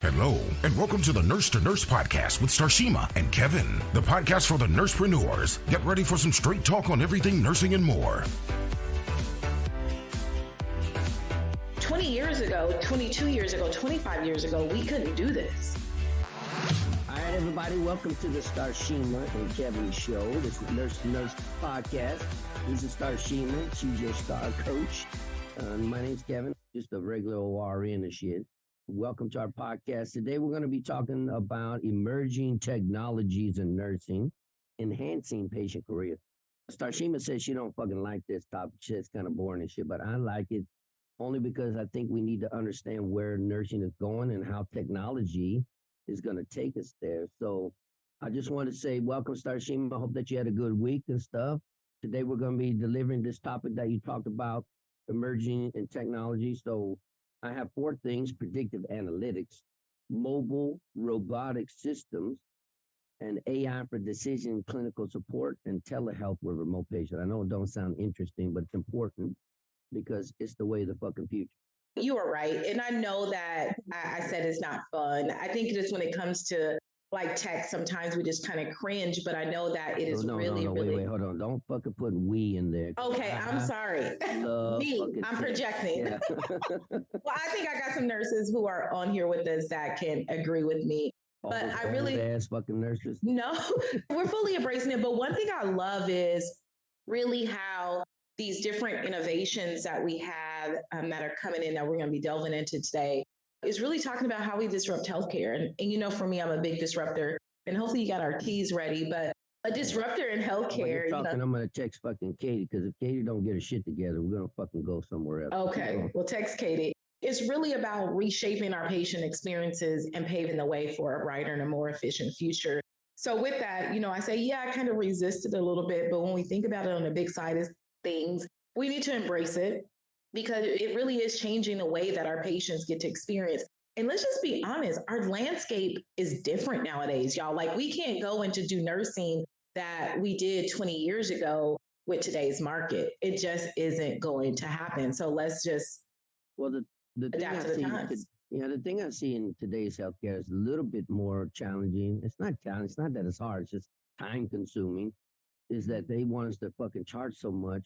Hello, and welcome to the Nurse to Nurse podcast with Starshima and Kevin, the podcast for the nursepreneurs. Get ready for some straight talk on everything nursing and more. 20 years ago, 22 years ago, 25 years ago, we couldn't do this. All right, everybody, welcome to the Starshima and Kevin show. This is Nurse to Nurse podcast. This is Starshima. She's your star coach. My name's Kevin, just a regular ORN and shit. Welcome to our podcast. Today, we're going to be talking about emerging technologies in nursing, enhancing patient career. Starshima says she don't fucking like this topic. Shit's kind of boring and shit, but I like it only because I think we need to understand where nursing is going and how technology is going to take us there. So I just want to say welcome, Starshima. I hope that you had a good week and stuff. Today, we're going to be delivering this topic that you talked about, emerging in technology. So I have 4 things: predictive analytics, mobile robotic systems, and AI for decision clinical support, and telehealth with remote patient. I know it don't sound interesting, but it's important because it's the way of the fucking future. You are right. And I know that I said it's not fun. I think just when it comes to like tech, sometimes we just kind of cringe, but I know that it is really. Wait, hold on. Don't fucking put we in there. Okay, I'm sorry. Me, I'm projecting. Yeah. Well, I think I got some nurses who are on here with us that can agree with me. But I really ass fucking nurses. No, we're fully embracing it. But one thing I love is really how these different innovations that we have that are coming in that we're going to be delving into today is really talking about how we disrupt healthcare. And you know, for me, I'm a big disruptor, and hopefully you got our keys ready, but a disruptor in healthcare. I'm going to text fucking Katie, because if Katie don't get her shit together, we're going to fucking go somewhere else. Okay, well, text Katie. It's really about reshaping our patient experiences and paving the way for a brighter and a more efficient future. So with that, you know, I say, yeah, I kind of resisted a little bit, but when we think about it on the big side of things, we need to embrace it, because it really is changing the way that our patients get to experience. And let's just be honest, our landscape is different nowadays, y'all. Like, we can't go into do nursing that we did 20 years ago with today's market. It just isn't going to happen. So let's just adapt to the times. The thing I see in today's healthcare is a little bit more challenging. It's not challenging. It's not that it's hard. It's just time consuming. Is that they want us to fucking charge so much.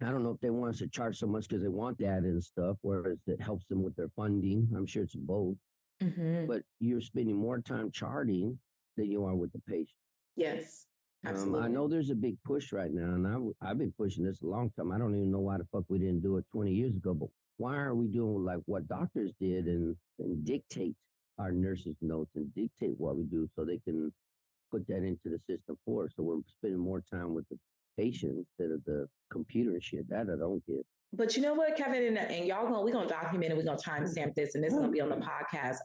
I don't know if they want us to charge so much because they want that and stuff, whereas it helps them with their funding. I'm sure it's both. Mm-hmm. But you're spending more time charting than you are with the patient. Yes, absolutely. I know there's a big push right now, and I've been pushing this a long time. I don't even know why the fuck we didn't do it 20 years ago, but why are we doing like what doctors did and dictate our nurses' notes and dictate what we do so they can put that into the system for us? So we're spending more time with the patient instead of the computer and shit. That I don't get. But you know what, Kevin, and y'all we're gonna document it, we're gonna timestamp this, and it's gonna be on the podcast.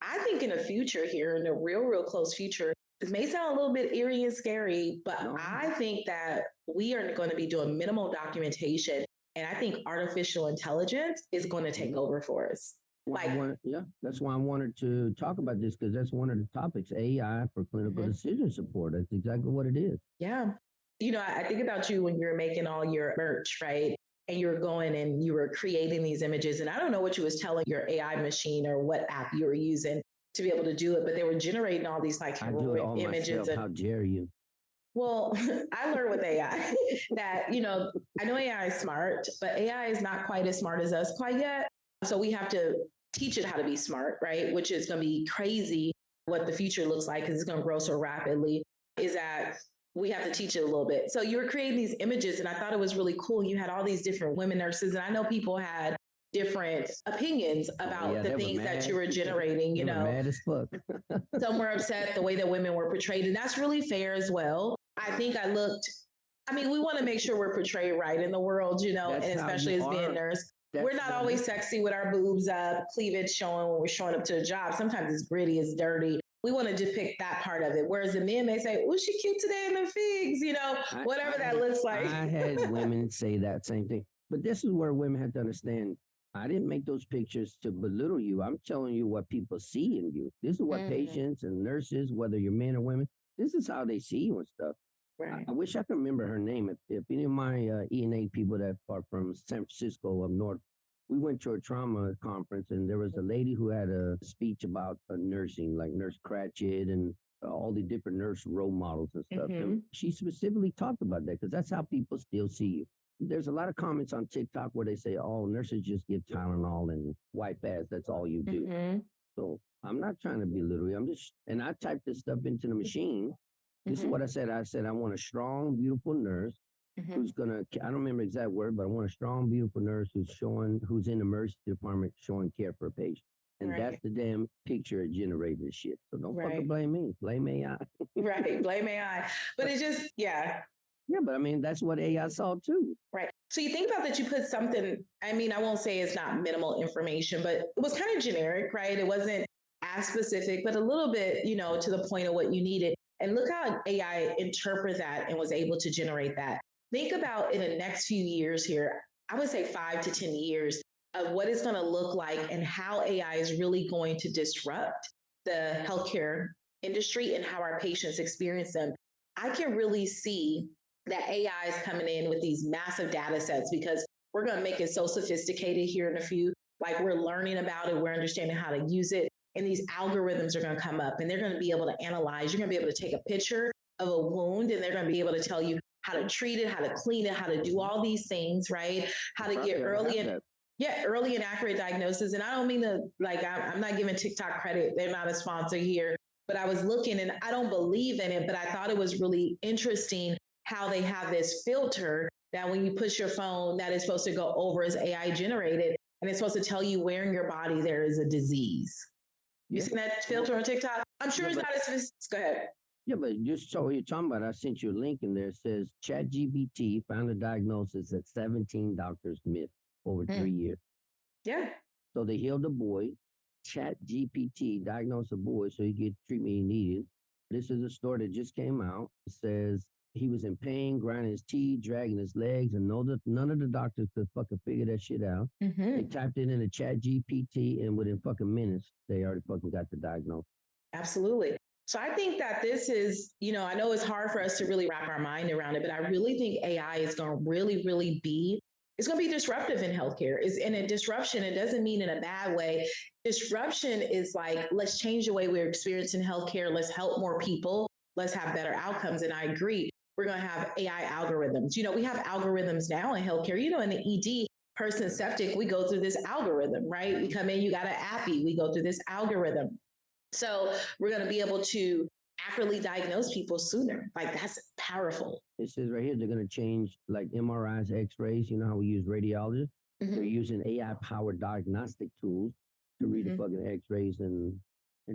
I think in the future here, in the real close future, it may sound a little bit eerie and scary, but I think that we are going to be doing minimal documentation, and I think artificial intelligence is going to take over for us. That's why I wanted to talk about this, because that's one of the topics, AI for clinical decision support. That's exactly what it is. Yeah. You know, I think about you when you're making all your merch, right? And you're going and you were creating these images. And I don't know what you was telling your AI machine or what app you were using to be able to do it, but they were generating all these like heroic images. How dare you? Well, I learned with AI that, you know, I know AI is smart, but AI is not quite as smart as us quite yet. So we have to teach it how to be smart, right? Which is going to be crazy what the future looks like, because it's going to grow so rapidly, is that we have to teach it a little bit. So you were creating these images, and I thought it was really cool. You had all these different women nurses, and I know people had different opinions about the things that you were generating, you know. Mad as fuck. Some were upset the way that women were portrayed, and that's really fair as well. I think we want to make sure we're portrayed right in the world, you know, and especially as being a nurse. We're not always sexy with our boobs up, cleavage showing when we're showing up to the job. Sometimes it's gritty, it's dirty. We want to depict that part of it. Whereas the men may say, oh, she cute today in the figs, you know, whatever that looks like. I had women say that same thing. But this is where women have to understand, I didn't make those pictures to belittle you. I'm telling you what people see in you. This is what patients and nurses, whether you're men or women, this is how they see you and stuff. Right. I wish I could remember her name. If any of my ENA people that are from San Francisco up north we went to a trauma conference and there was a lady who had a speech about nursing, like Nurse Cratchit and all the different nurse role models and stuff. And she specifically talked about that because that's how people still see you. There's a lot of comments on TikTok where they say, oh, nurses just give Tylenol and wipe ass. That's all you do. So I'm not trying to belittle you. And I typed this stuff into the machine. This is what I said. I said, I want a strong, beautiful nurse who's I don't remember the exact word, but I want a strong, beautiful nurse who's in the emergency department showing care for a patient. And that's the damn picture it generated this shit. So don't fucking blame me. Blame AI. Right. Blame AI. But it's just, Yeah, but I mean, that's what AI saw too. Right. So you think about that, you put something, I mean, I won't say it's not minimal information, but it was kind of generic, right? It wasn't as specific, but a little bit, to the point of what you needed. And look how AI interpreted that and was able to generate that. Think about in the next few years here, I would say 5 to 10 years of what it's going to look like and how AI is really going to disrupt the healthcare industry and how our patients experience them. I can really see that AI is coming in with these massive data sets because we're going to make it so sophisticated here in a few, like we're learning about it, we're understanding how to use it. And these algorithms are going to come up and they're going to be able to analyze. You're going to be able to take a picture of a wound and they're going to be able to tell you how to treat it, how to clean it, how to do all these things, right? How to get early and accurate diagnosis. And I don't mean to, I'm not giving TikTok credit. They're not a sponsor here, but I was looking and I don't believe in it, but I thought it was really interesting how they have this filter that when you push your phone, that is supposed to go over as AI generated. And it's supposed to tell you where in your body there is a disease. You seen that filter on TikTok? I'm sure it's not as, go ahead. Yeah, but just so you're talking about, I sent you a link in there. It says ChatGPT found a diagnosis that 17 doctors missed over 3 years. Yeah. So they healed a boy. ChatGPT diagnosed a boy so he get treatment he needed. This is a story that just came out. It says he was in pain, grinding his teeth, dragging his legs, and none of the doctors could fucking figure that shit out. They typed it into ChatGPT, and within fucking minutes, they already fucking got the diagnosis. Absolutely. So I think that this is, I know it's hard for us to really wrap our mind around it, but I really think AI is going to really be, it's going to be disruptive in healthcare. And a disruption, it doesn't mean in a bad way. Disruption is like, let's change the way we're experiencing healthcare. Let's help more people. Let's have better outcomes. And I agree. We're going to have AI algorithms. We have algorithms now in healthcare. In the ED, person septic, we go through this algorithm, right? We come in, you got an appy, we go through this algorithm. So we're going to be able to accurately diagnose people sooner. Like that's powerful. It says right here, they're going to change like MRIs, X-rays. You know how we use radiologists? They're using AI-powered diagnostic tools to read the fucking X-rays and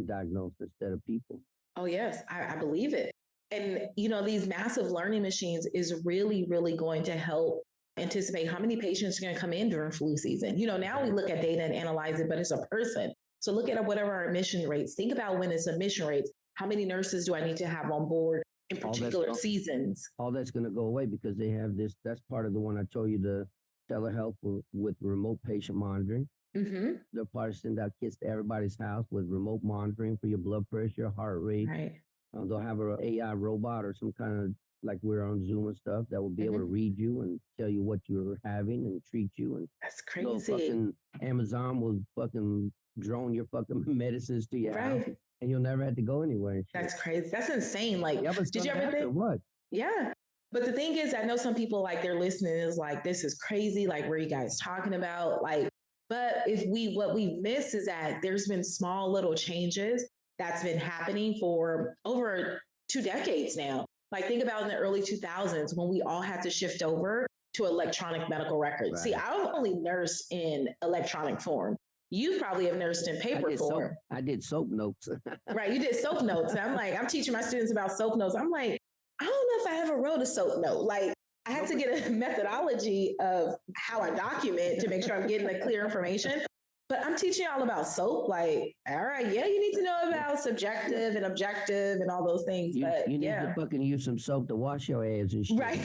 diagnose instead of people. Oh, yes, I believe it. And, these massive learning machines is really, really going to help anticipate how many patients are going to come in during flu season. Now we look at data and analyze it, but it's a person. So look at whatever our admission rates. Think about when it's admission rates. How many nurses do I need to have on board in particular seasons? All that's going to go away because they have this. That's part of the one I told you, the telehealth with remote patient monitoring. They'll probably send out kits to everybody's house with remote monitoring for your blood pressure, your heart rate. Right. They'll have an AI robot or some kind of, like we're on Zoom and stuff, that will be able to read you and tell you what you're having and treat you. And that's crazy. Fucking Amazon will fucking drone your fucking medicines to your house, and you'll never have to go anywhere. That's crazy. That's insane. Like, did you ever think? What? Yeah. But the thing is, I know some people like they're listening is like, this is crazy. Like, what are you guys talking about? Like, but what we miss is that there's been small little changes that's been happening for over 2 decades now. Like, think about in the early 2000s when we all had to shift over to electronic medical records. Right. See, I've only nursed in electronic form. You probably have nursed in paper form. I did soap notes. Right. You did soap notes. And I'm teaching my students about soap notes. I'm like, I don't know if I ever wrote a soap note. Like, I had to get a methodology of how I document to make sure I'm getting the clear information. But I'm teaching y'all about soap. Like, all right, yeah, you need to know about subjective and objective and all those things. You need to fucking use some soap to wash your ass and shit. Right.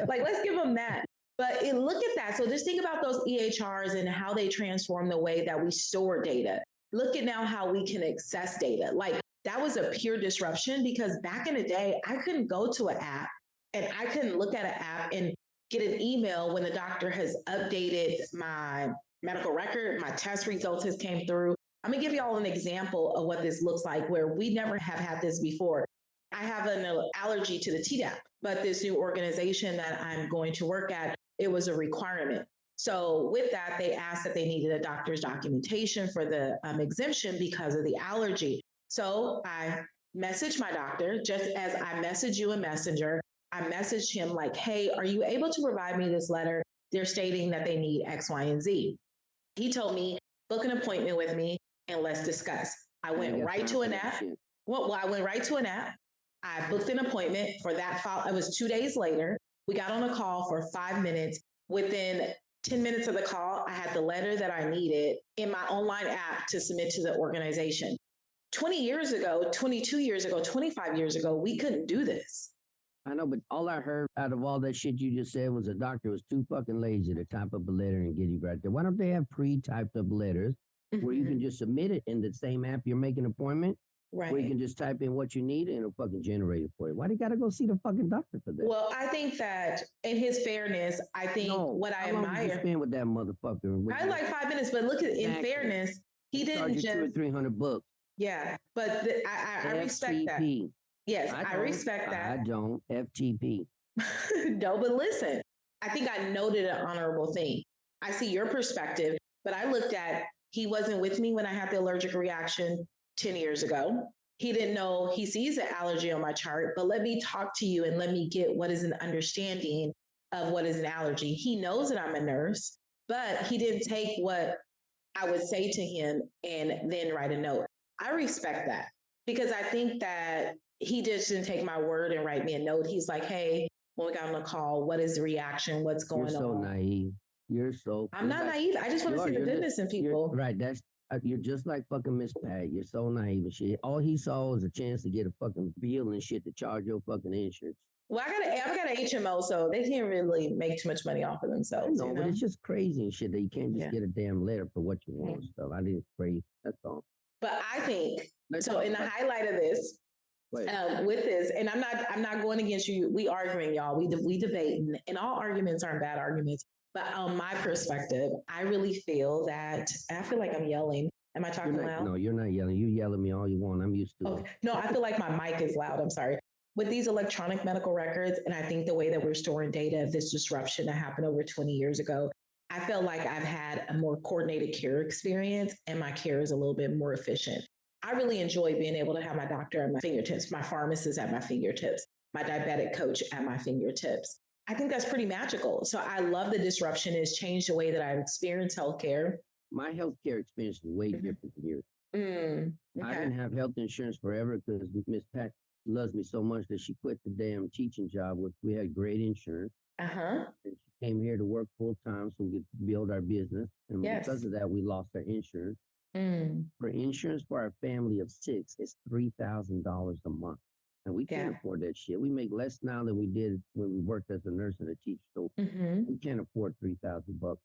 Like, let's give them that. But look at that. So just think about those EHRs and how they transform the way that we store data. Look at now how we can access data. Like, that was a pure disruption because back in the day, I couldn't go to an app and I couldn't look at an app and get an email when the doctor has updated my medical record, my test results has came through. I'm gonna give you all an example of what this looks like where we never have had this before. I have an allergy to the Tdap, but this new organization that I'm going to work at, it was a requirement. So with that, they asked that they needed a doctor's documentation for the exemption because of the allergy. So I messaged my doctor, just as I messaged you a messenger. I messaged him like, hey, are you able to provide me this letter? They're stating that they need X, Y, and Z. He told me, book an appointment with me and let's discuss. I went right to an app. Well, I went right to an app. I booked an appointment for that file. It was 2 days later. We got on a call for 5 minutes. Within 10 minutes of the call, I had the letter that I needed in my online app to submit to the organization. 20 years ago, 22 years ago, 25 years ago, we couldn't do this. I know, but all I heard out of all that shit you just said was a doctor was too fucking lazy to type up a letter and get you right there. Why don't they have pre-typed up letters where you can just submit it in the same app you're making an appointment? Right. Where you can just type in what you need and it'll fucking generate it for you. Why do you got to go see the fucking doctor for that? Well, I think that in his fairness, I think what I admire. How long did you spend with that motherfucker? I like 5 minutes, but look at in fairness, he didn't just $200 or $300. Yeah, but I respect that. Yes, I respect that. I don't. FTP. No, but listen, I think I noted an honorable thing. I see your perspective, but I looked at, he wasn't with me when I had the allergic reaction 10 years ago. He didn't know, he sees the allergy on my chart, but let me talk to you and let me get what is an understanding of what is an allergy. He knows that I'm a nurse, but he didn't take what I would say to him and then write a note. I respect that because I think that he just didn't take my word and write me a note. He's like, hey, when we got on the call, what is the reaction? What's going on? You're so naive. I'm not naive. I just want to see the goodness in people. Right. You're just like fucking Miss Pat. You're so naive and shit. All he saw was a chance to get a fucking bill and shit to charge your fucking insurance. Well, I got an HMO, so they can't really make too much money off of themselves. No, but it's just crazy and shit that you can't just get a damn letter for what you want and stuff. I think it's crazy. That's all. But I think so. In the highlight of this, with this, and I'm not going against you. We arguing, y'all. We debate, and all arguments aren't bad arguments. But on my perspective, I really feel that, and I feel like I'm yelling. Am I talking loud? No, you're not yelling. You yell at me all you want. I'm used to it. No, I feel like my mic is loud. I'm sorry. With these electronic medical records, and I think the way that we're storing data of this disruption that happened over 20 years ago, I felt like I've had a more coordinated care experience and my care is a little bit more efficient. I really enjoy being able to have my doctor at my fingertips, my pharmacist at my fingertips, my diabetic coach at my fingertips. I think that's pretty magical. So I love the disruption. It's changed the way that I've experienced healthcare. My healthcare experience is way different from yours. Okay. I didn't have health insurance forever because Miss Pat loves me so much that she quit the damn teaching job. We had great insurance. And she came here to work full time so we could build our business. And because of that, we lost our insurance. For insurance for our family of 6, it's $3,000 a month. And we can't afford that shit. We make less now than we did when we worked as a nurse and a teacher. So we can't afford $3,000 bucks.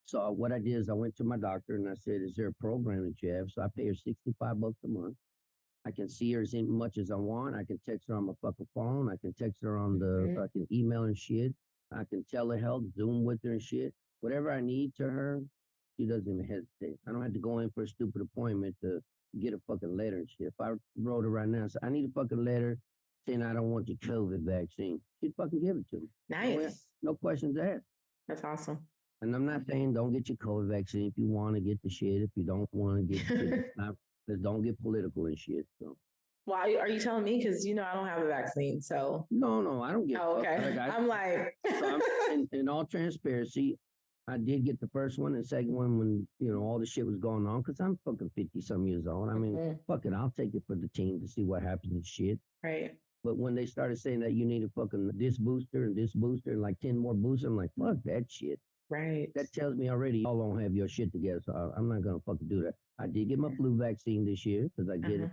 So what I did is I went to my doctor and I said, is there a program that you have? So I pay her $65 a month. I can see her as much as I want. I can text her on my fucking phone. I can text her on I can email and shit. I can telehealth, Zoom with her and shit. Whatever I need to her, she doesn't even hesitate. I don't have to go in for a stupid appointment to get a fucking letter and shit. If I wrote her right now and said, I need a fucking letter saying I don't want your COVID vaccine, she'd fucking give it to me. Nice. No questions asked. That's awesome. And I'm not saying don't get your COVID vaccine if you want to get the shit. If you don't want to get the shit, just don't get political and shit. So. Why are you telling me? Because I don't have a vaccine, so. No, I don't get. Oh, okay. I'm like. So in all transparency, I did get the first one and second one when all the shit was going on because I'm fucking 50-some years old. I mean, fuck it, I'll take it for the team to see what happens and shit. Right. But when they started saying that you need a fucking this booster and like 10 more boosters, I'm like, fuck that shit. Right. That tells me already y'all don't have your shit together, so I'm not gonna fucking do that. I did get my flu vaccine this year because I get it.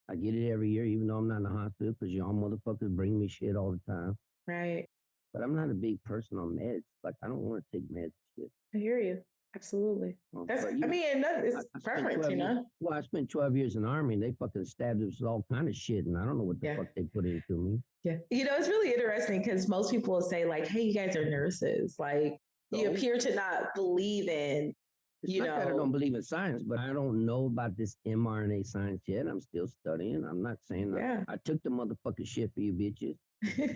I get it every year, even though I'm not in the hospital, because y'all motherfuckers bring me shit all the time. Right. But I'm not a big person on meds. Like, I don't want to take meds and shit. I hear you. Absolutely. That's, But, you I know, mean, it's I spent preference, 12 you years, know? well, I spent 12 years in the Army, and they fucking stabbed us with all kind of shit, and I don't know what the Yeah. fuck they put into me. Yeah. You know, it's really interesting because most people will say, like, hey, you guys are nurses. Like, you So, appear to not believe in, it's you not that I don't know, believe in science, but I don't know about this mRNA science yet. I'm still studying. I'm not saying yeah. I took the motherfucking shit for you bitches.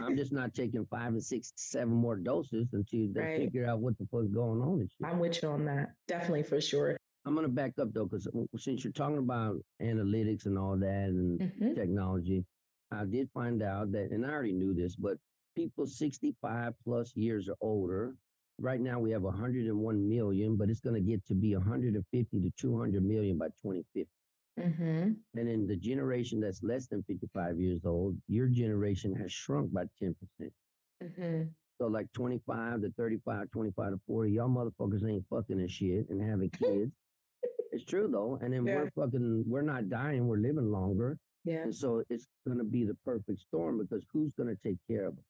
I'm just not taking 5 and 6, 7 more doses until they Right. figure out what the fuck's going on and shit. I'm with you on that. Definitely, for sure. I'm going to back up though, because since you're talking about analytics and all that and Mhm. technology, I did find out that, and I already knew this, but people 65 plus years or older, right now we have 101 million, but it's going to get to be 150 to 200 million by 2050. Mhm. And in the generation that's less than 55 years old, your generation has shrunk by 10%. Mhm. So like 25 to 35, 25 to 40, y'all motherfuckers ain't fucking and shit and having kids. It's true though. And then Yeah. we're not dying, we're living longer. Yeah. And so it's going to be the perfect storm because who's going to take care of them?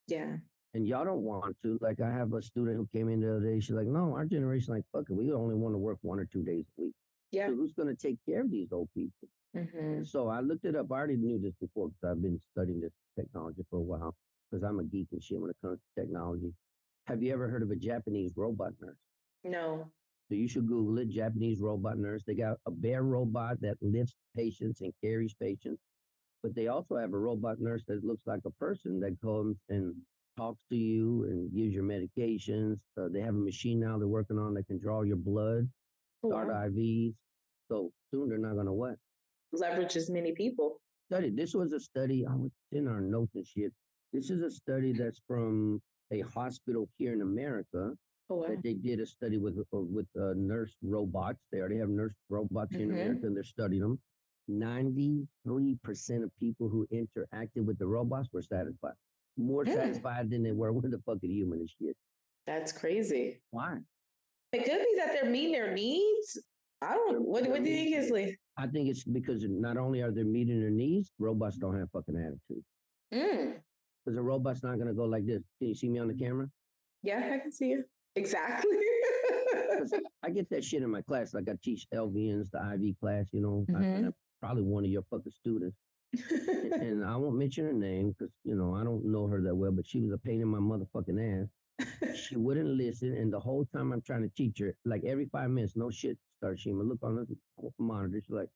Yeah. And y'all don't want to. Like I have a student who came in the other day. She's like, no, our generation, like, fuck it. We only want to work 1 or 2 days a week. Yeah. So who's going to take care of these old people? Mhm. So I looked it up. I already knew this before because I've been studying this technology for a while because I'm a geek and shit when it comes to technology. Have you ever heard of a Japanese robot nurse? No. So you should Google it, Japanese robot nurse. They got a bear robot that lifts patients and carries patients. But they also have a robot nurse that looks like a person that comes and talks to you and gives your medications. They have a machine now they're working on that can draw your blood, Oh, start wow. IVs. So soon they're not going to what? Leverage as many people. Study. This was a study. It's in our notes and shit. This is a study that's from a hospital here in America Oh, wow. that they did a study with nurse robots. They already have nurse robots here in America, and they're studying them. 93% of people who interacted with the robots were satisfied. More satisfied than they were with the fucking human and shit. That's crazy. Why? It could be that they're meeting their needs. I don't. What do you think, Isley? I think it's because not only are they meeting their needs, robots don't have fucking attitude. Because a robot's not going to go like this. Can you see me on the camera? Yeah, I can see you. Exactly. I get that shit in my class. Like I teach LVNs, the IV class, you know. I'm probably one of your fucking students. And I won't mention her name because, you know, I don't know her that well, but she was a pain in my motherfucking ass. She wouldn't listen. And the whole time I'm trying to teach her, like every 5 minutes, no shit, Starshima, look on the monitor. She's like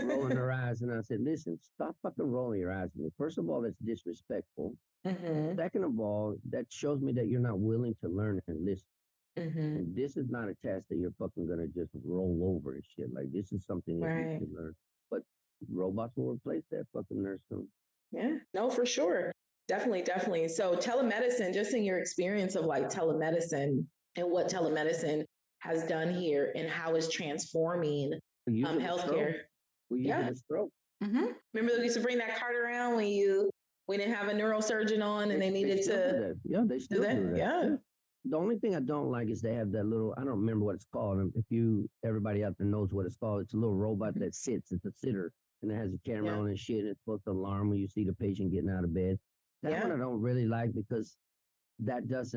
rolling her eyes. And I said, listen, stop fucking rolling your eyes at me. First of all, that's disrespectful. Second of all, that shows me that you're not willing to learn and listen. And this is not a task that you're fucking going to just roll over and shit. Like, this is something that you can learn. But robots will replace that fucking nurse soon. Yeah, no, for sure. Definitely, definitely. So telemedicine, just in your experience of like telemedicine and what telemedicine has done here and how it's transforming healthcare. We use a stroke. Remember they used to bring that cart around when we didn't have a neurosurgeon on and they needed to. Yeah, they still do that. Yeah. The only thing I don't like is they have that little, I don't remember what it's called. If everybody out there knows what it's called, it's a little robot that sits. It's a sitter and it has a camera on and shit. And it's supposed to alarm when you see the patient getting out of bed. That one I don't really like because it's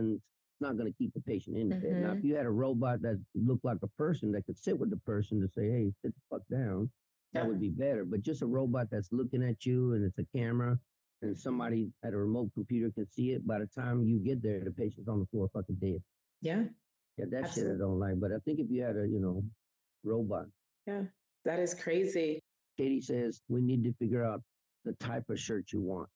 not going to keep the patient in the bed. Now, if you had a robot that looked like a person that could sit with the person to say, hey, sit the fuck down, that would be better. But just a robot that's looking at you and it's a camera and somebody at a remote computer can see it. By the time you get there, the patient's on the floor fucking dead. Yeah. Yeah, that shit I don't like. But I think if you had a, robot. Yeah, that is crazy. Katie says we need to figure out the type of shirt you want.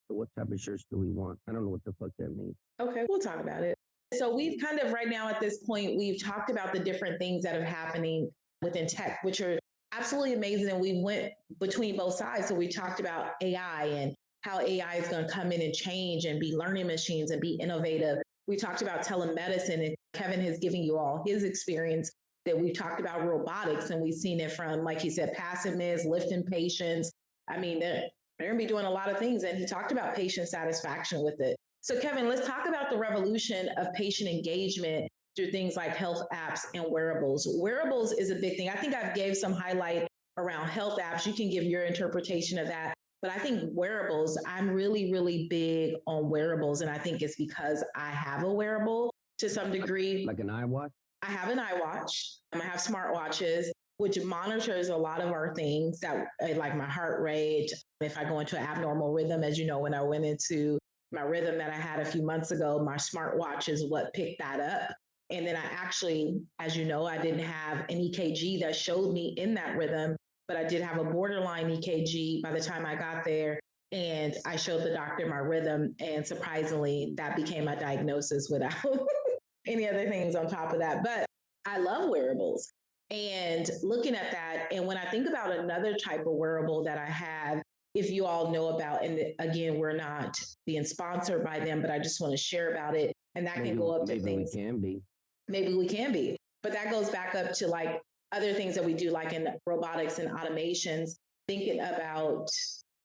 So what type of shirts do we want? I don't know what the fuck that means. Okay, we'll talk about it. So we've kind of right now at this point, we've talked about the different things that are happening within tech, which are absolutely amazing. And we went between both sides. So we talked about AI and how AI is going to come in and change and be learning machines and be innovative. We talked about telemedicine and Kevin has given you all his experience that we've talked about robotics and we've seen it from, like he said, passiveness, lifting patients. I mean, they're going to be doing a lot of things. And he talked about patient satisfaction with it. So Kevin, let's talk about the revolution of patient engagement through things like health apps and wearables. Wearables is a big thing. I think I've gave some highlight around health apps. You can give your interpretation of that. But I think wearables, I'm really, really big on wearables. And I think it's because I have a wearable to some degree. Like an iWatch? I have an iWatch. I have smartwatches, which monitors a lot of our things that like my heart rate. If I go into an abnormal rhythm, as you know, when I went into my rhythm that I had a few months ago, my smartwatch is what picked that up. And then I actually, as you know, I didn't have an EKG that showed me in that rhythm, but I did have a borderline EKG by the time I got there. And I showed the doctor my rhythm. And surprisingly, that became my diagnosis without any other things on top of that. But I love wearables. And looking at that, and when I think about another type of wearable that I have, if you all know about, and again, we're not being sponsored by them, but I just want to share about it. And that can go up to things. Maybe we can be. Maybe we can be. But that goes back up to like other things that we do, like in robotics and automations, thinking about,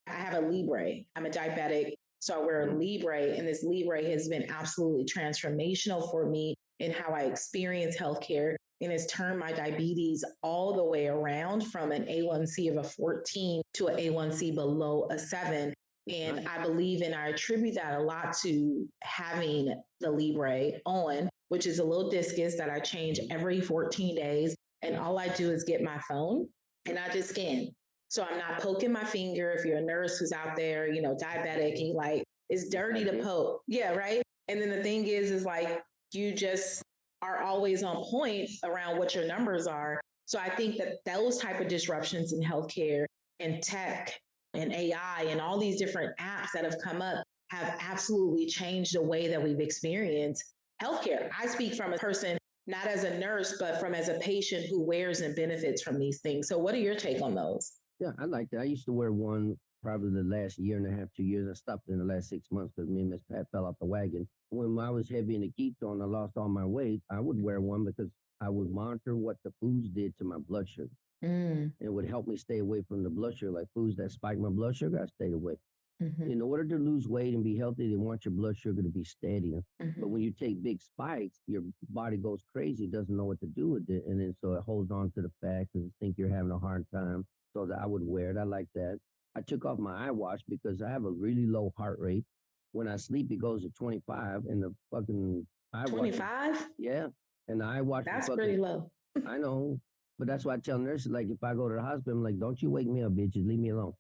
I have a Libre. I'm a diabetic. So I wear a Libre, and this Libre has been absolutely transformational for me in how I experience healthcare. And it's turned my diabetes all the way around from an A1C of a 14 to an A1C below a 7. And I believe, and I attribute that a lot to having the Libre on, which is a little discus that I change every 14 days. And all I do is get my phone and I just scan. So I'm not poking my finger. If you're a nurse who's out there, you know, diabetic, and like, it's dirty to poke. Yeah, right. And then the thing is like, you just are always on point around what your numbers are. So I think that those type of disruptions in healthcare and tech and AI and all these different apps that have come up have absolutely changed the way that we've experienced healthcare. I speak from a person, not as a nurse, but from as a patient who wears and benefits from these things. So what are your take on those? Yeah, I like that. I used to wear one probably the last year and a half, 2 years. I stopped in the last 6 months because me and Miss Pat fell off the wagon. When I was heavy in the ketone, I lost all my weight. I would wear one because I would monitor what the foods did to my blood sugar. It would help me stay away from the blood sugar, like foods that spike my blood sugar. I stayed away. In order to lose weight and be healthy, they want your blood sugar to be steady. But when you take big spikes, your body goes crazy, doesn't know what to do with it. And then so it holds on to the fat because it think you're having a hard time. So that I would wear it. I like that. I took off my iWatch because I have a really low heart rate. When I sleep, it goes to 25, and the fucking iWatch. 25? Yeah. And the iWatch. That's pretty low. I know. But that's why I tell nurses, like, if I go to the hospital, I'm like, don't you wake me up, bitches. Leave me alone.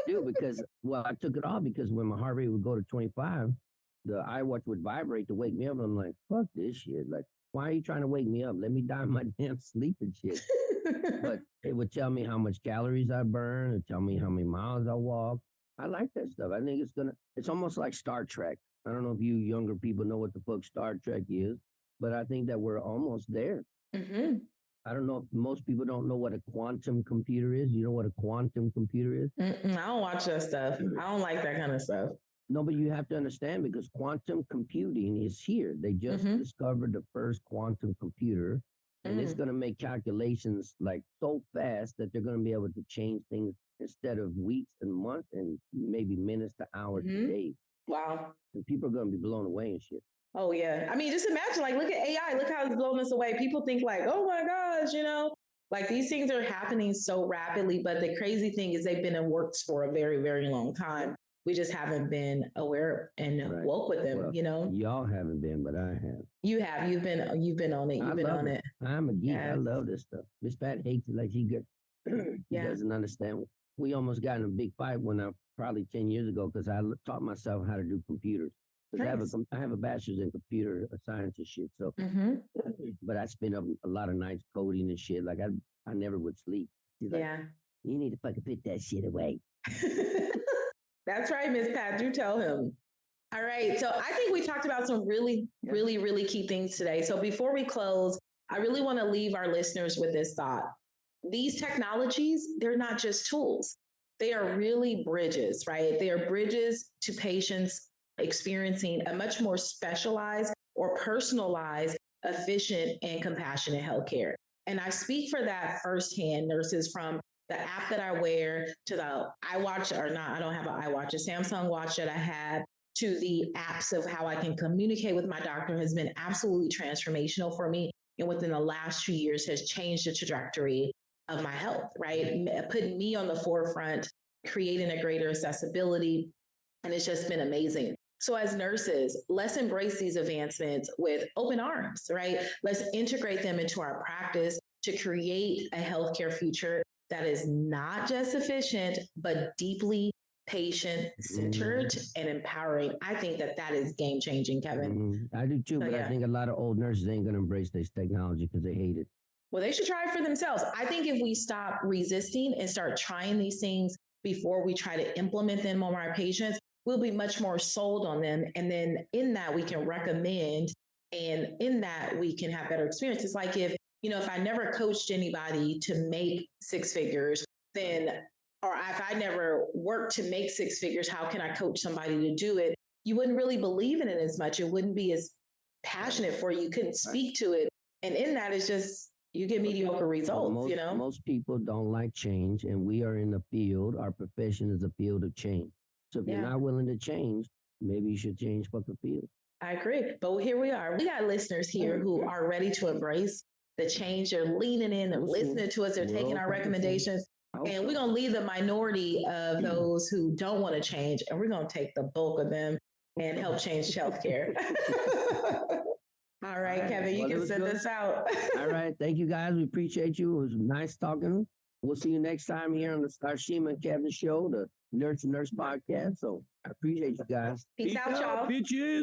Dude, because, well, I took it off because when my heart rate would go to 25, the iWatch would vibrate to wake me up. I'm like, fuck this shit. Like, why are you trying to wake me up? Let me die in my damn sleep and shit. But it would tell me how much calories I burn. It would tell me how many miles I walk. I like that stuff. I think it's almost like Star Trek. I don't know if you younger people know what the fuck Star Trek is, but I think that we're almost there. I don't know if most people don't know what a quantum computer is. You know what a quantum computer is? I don't watch that stuff. I don't like that kind of stuff. No, but you have to understand because quantum computing is here. They just discovered the first quantum computer, and it's going to make calculations like so fast that they're going to be able to change things instead of weeks and months and maybe minutes to hours to days. Wow. And people are going to be blown away and shit. Oh, yeah. I mean, just imagine, like, look at AI. Look how it's blown us away. People think like, oh, my gosh, you know, like these things are happening so rapidly. But the crazy thing is they've been in works for a very, very long time. We just haven't been aware and woke with them, well, you know? Y'all haven't been, but I have. You have. You've been on it. You've been on it. I'm a geek. Yes. I love this stuff. Miss Pat hates it like she doesn't understand. We almost got in a big fight probably 10 years ago because I taught myself how to do computers. Nice. I have a bachelor's in computer science and shit. So, but I spent up a lot of nights coding and shit. Like I never would sleep. She's like, you need to fucking put that shit away. That's right, Miss Pat. You tell him. All right. So I think we talked about some really, really, really key things today. So before we close, I really want to leave our listeners with this thought. These technologies, they're not just tools. They are really bridges, right? They are bridges to patients experiencing a much more specialized or personalized, efficient, and compassionate healthcare. And I speak for that firsthand, nurses, from the app that I wear to the iWatch, or not, I don't have an iWatch, a Samsung watch that I have, to the apps of how I can communicate with my doctor has been absolutely transformational for me. And within the last 2 years has changed the trajectory of my health, right? Putting me on the forefront, creating a greater accessibility. And it's just been amazing. So as nurses, let's embrace these advancements with open arms, right? Let's integrate them into our practice to create a healthcare future that is not just efficient, but deeply patient-centered and empowering. I think that is game-changing, Kevin. I do too, So, but I think a lot of old nurses ain't going to embrace this technology because they hate it. Well, they should try it for themselves. I think if we stop resisting and start trying these things before we try to implement them on our patients, we'll be much more sold on them. And then in that, we can recommend, and in that, we can have better experiences. Like if I never coached anybody to make six figures, then, or if I never worked to make six figures, how can I coach somebody to do it? You wouldn't really believe in it as much. It wouldn't be as passionate for you. You couldn't speak to it. And in that, it's just, you get mediocre results, Most people don't like change, and we are in the field. Our profession is a field of change. So if you're not willing to change, maybe you should change for the field. I agree. But here we are. We got listeners here who are ready to embrace the change. They're leaning in and listening to us. They're taking our recommendations. And we're going to leave the minority of those who don't want to change, and we're going to take the bulk of them and help change healthcare. All right, Kevin, you can send us out. All right. Thank you, guys. We appreciate you. It was nice talking. We'll see you next time here on the Starshima and Kevin Show, the Nurse to Nurse podcast. So I appreciate you guys. Peace out, y'all. Bitches.